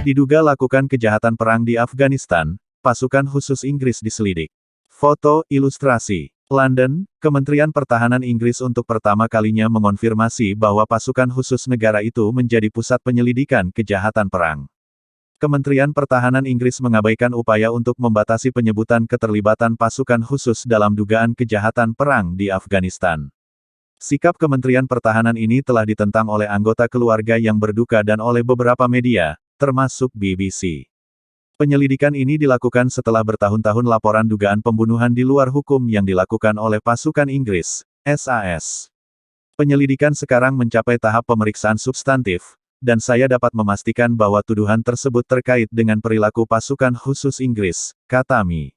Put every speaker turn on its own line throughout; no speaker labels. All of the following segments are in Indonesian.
Diduga lakukan kejahatan perang di Afghanistan, pasukan khusus Inggris diselidik. Foto, ilustrasi. London, Kementerian Pertahanan Inggris untuk pertama kalinya mengonfirmasi bahwa pasukan khusus negara itu menjadi pusat penyelidikan kejahatan perang. Kementerian Pertahanan Inggris mengabaikan upaya untuk membatasi penyebutan keterlibatan pasukan khusus dalam dugaan kejahatan perang di Afghanistan. Sikap Kementerian Pertahanan ini telah ditentang oleh anggota keluarga yang berduka dan oleh beberapa media, termasuk BBC. Penyelidikan ini dilakukan setelah bertahun-tahun laporan dugaan pembunuhan di luar hukum yang dilakukan oleh pasukan Inggris, SAS. Penyelidikan sekarang mencapai tahap pemeriksaan substantif, dan saya dapat memastikan bahwa tuduhan tersebut terkait dengan perilaku pasukan khusus Inggris, kata Mi.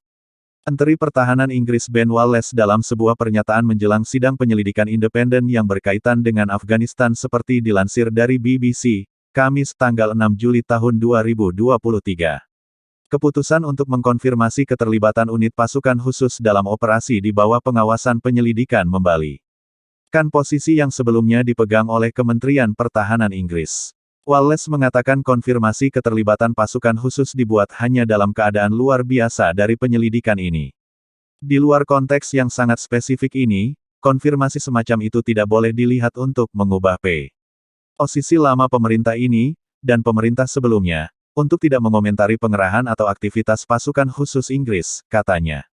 Menteri Pertahanan Inggris Ben Wallace dalam sebuah pernyataan menjelang sidang penyelidikan independen yang berkaitan dengan Afghanistan seperti dilansir dari BBC, Kamis tanggal 6 Juli tahun 2023. Keputusan untuk mengkonfirmasi keterlibatan unit pasukan khusus dalam operasi di bawah pengawasan penyelidikan membalikkan posisi yang sebelumnya dipegang oleh Kementerian Pertahanan Inggris. Wallace mengatakan konfirmasi keterlibatan pasukan khusus dibuat hanya dalam keadaan luar biasa dari penyelidikan ini. Di luar konteks yang sangat spesifik ini, konfirmasi semacam itu tidak boleh dilihat untuk mengubah posisi lama pemerintah ini, dan pemerintah sebelumnya, untuk tidak mengomentari pengerahan atau aktivitas pasukan khusus Inggris, katanya.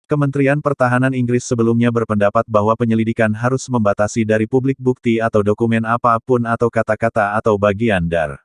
Kementerian Pertahanan Inggris sebelumnya berpendapat bahwa penyelidikan harus membatasi dari publik bukti atau dokumen apapun atau kata-kata atau bagian dari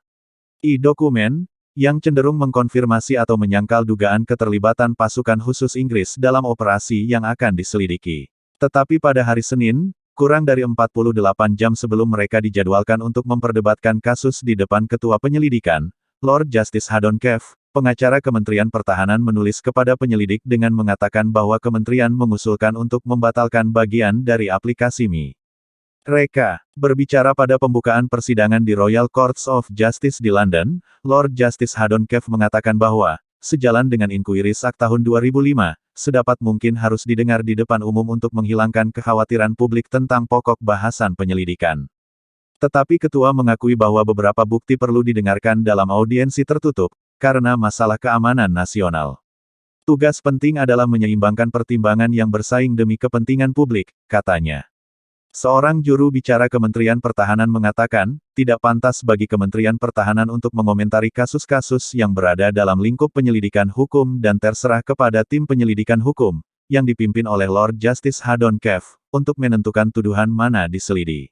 dokumen, yang cenderung mengkonfirmasi atau menyangkal dugaan keterlibatan pasukan khusus Inggris dalam operasi yang akan diselidiki. Tetapi pada hari Senin, kurang dari 48 jam sebelum mereka dijadwalkan untuk memperdebatkan kasus di depan Ketua Penyelidikan, Lord Justice Haddon Keefe, pengacara Kementerian Pertahanan menulis kepada penyelidik dengan mengatakan bahwa kementerian mengusulkan untuk membatalkan bagian dari aplikasi Mi. Reka, berbicara pada pembukaan persidangan di Royal Courts of Justice di London, Lord Justice Haddon Keefe mengatakan bahwa, sejalan dengan Inquiries Act tahun 2005, sedapat mungkin harus didengar di depan umum untuk menghilangkan kekhawatiran publik tentang pokok bahasan penyelidikan. Tetapi ketua mengakui bahwa beberapa bukti perlu didengarkan dalam audiensi tertutup, karena masalah keamanan nasional. Tugas penting adalah menyeimbangkan pertimbangan yang bersaing demi kepentingan publik, katanya. Seorang juru bicara Kementerian Pertahanan mengatakan, tidak pantas bagi Kementerian Pertahanan untuk mengomentari kasus-kasus yang berada dalam lingkup penyelidikan hukum dan terserah kepada tim penyelidikan hukum, yang dipimpin oleh Lord Justice Haddon Keefe, untuk menentukan tuduhan mana diselidiki.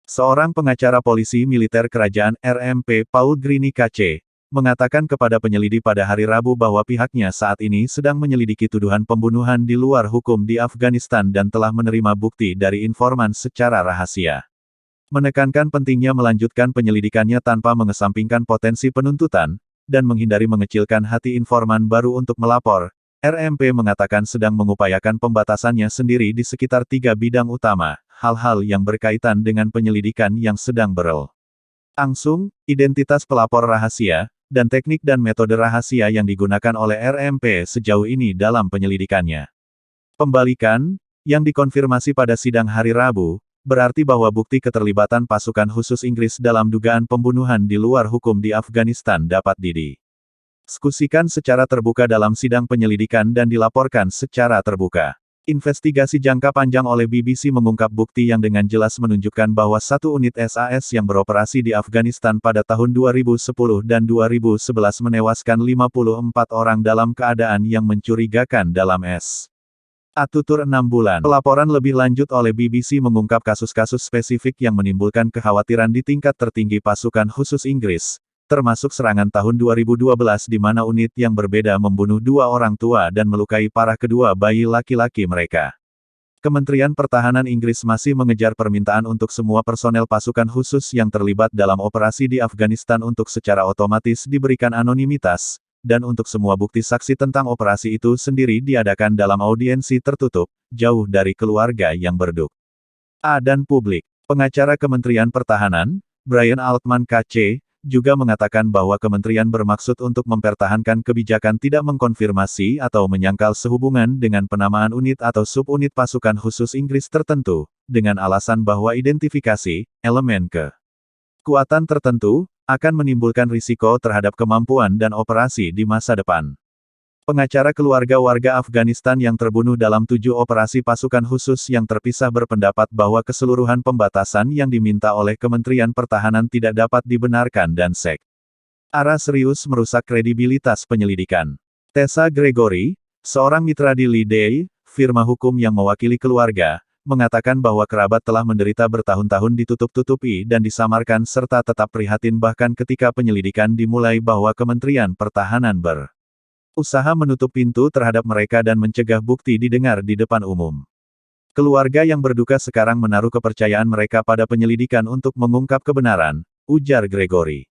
Seorang pengacara polisi militer kerajaan RMP Paul Grini KC, mengatakan kepada penyelidik pada hari Rabu bahwa pihaknya saat ini sedang menyelidiki tuduhan pembunuhan di luar hukum di Afghanistan dan telah menerima bukti dari informan secara rahasia. Menekankan pentingnya melanjutkan penyelidikannya tanpa mengesampingkan potensi penuntutan, dan menghindari mengecilkan hati informan baru untuk melapor, RMP mengatakan sedang mengupayakan pembatasannya sendiri di sekitar 3 bidang utama, hal-hal yang berkaitan dengan penyelidikan yang sedang berlangsung, identitas pelapor rahasia, dan teknik dan metode rahasia yang digunakan oleh RMP sejauh ini dalam penyelidikannya. Pembalikan, yang dikonfirmasi pada sidang hari Rabu, berarti bahwa bukti keterlibatan pasukan khusus Inggris dalam dugaan pembunuhan di luar hukum di Afghanistan dapat didiskusikan secara terbuka dalam sidang penyelidikan dan dilaporkan secara terbuka. Investigasi jangka panjang oleh BBC mengungkap bukti yang dengan jelas menunjukkan bahwa satu unit SAS yang beroperasi di Afghanistan pada tahun 2010 dan 2011 menewaskan 54 orang dalam keadaan yang mencurigakan dalam tutur 6 bulan. Pelaporan lebih lanjut oleh BBC mengungkap kasus-kasus spesifik yang menimbulkan kekhawatiran di tingkat tertinggi pasukan khusus Inggris, termasuk serangan tahun 2012 di mana unit yang berbeda membunuh 2 orang tua dan melukai parah kedua bayi laki-laki mereka. Kementerian Pertahanan Inggris masih mengejar permintaan untuk semua personel pasukan khusus yang terlibat dalam operasi di Afghanistan untuk secara otomatis diberikan anonimitas, dan untuk semua bukti saksi tentang operasi itu sendiri diadakan dalam audiensi tertutup, jauh dari keluarga yang berduka dan publik. Pengacara Kementerian Pertahanan, Brian Altman KC, juga mengatakan bahwa kementerian bermaksud untuk mempertahankan kebijakan tidak mengkonfirmasi atau menyangkal sehubungan dengan penamaan unit atau subunit pasukan khusus Inggris tertentu, dengan alasan bahwa identifikasi elemen kekuatan tertentu akan menimbulkan risiko terhadap kemampuan dan operasi di masa depan. Pengacara keluarga warga Afghanistan yang terbunuh dalam 7 operasi pasukan khusus yang terpisah berpendapat bahwa keseluruhan pembatasan yang diminta oleh Kementerian Pertahanan tidak dapat dibenarkan dan secara serius merusak kredibilitas penyelidikan. Tessa Gregory, seorang mitra di Lee Day, firma hukum yang mewakili keluarga, mengatakan bahwa kerabat telah menderita bertahun-tahun ditutup-tutupi dan disamarkan serta tetap prihatin bahkan ketika penyelidikan dimulai bahwa Kementerian Pertahanan berusaha menutup pintu terhadap mereka dan mencegah bukti didengar di depan umum. Keluarga yang berduka sekarang menaruh kepercayaan mereka pada penyelidikan untuk mengungkap kebenaran, ujar Gregory.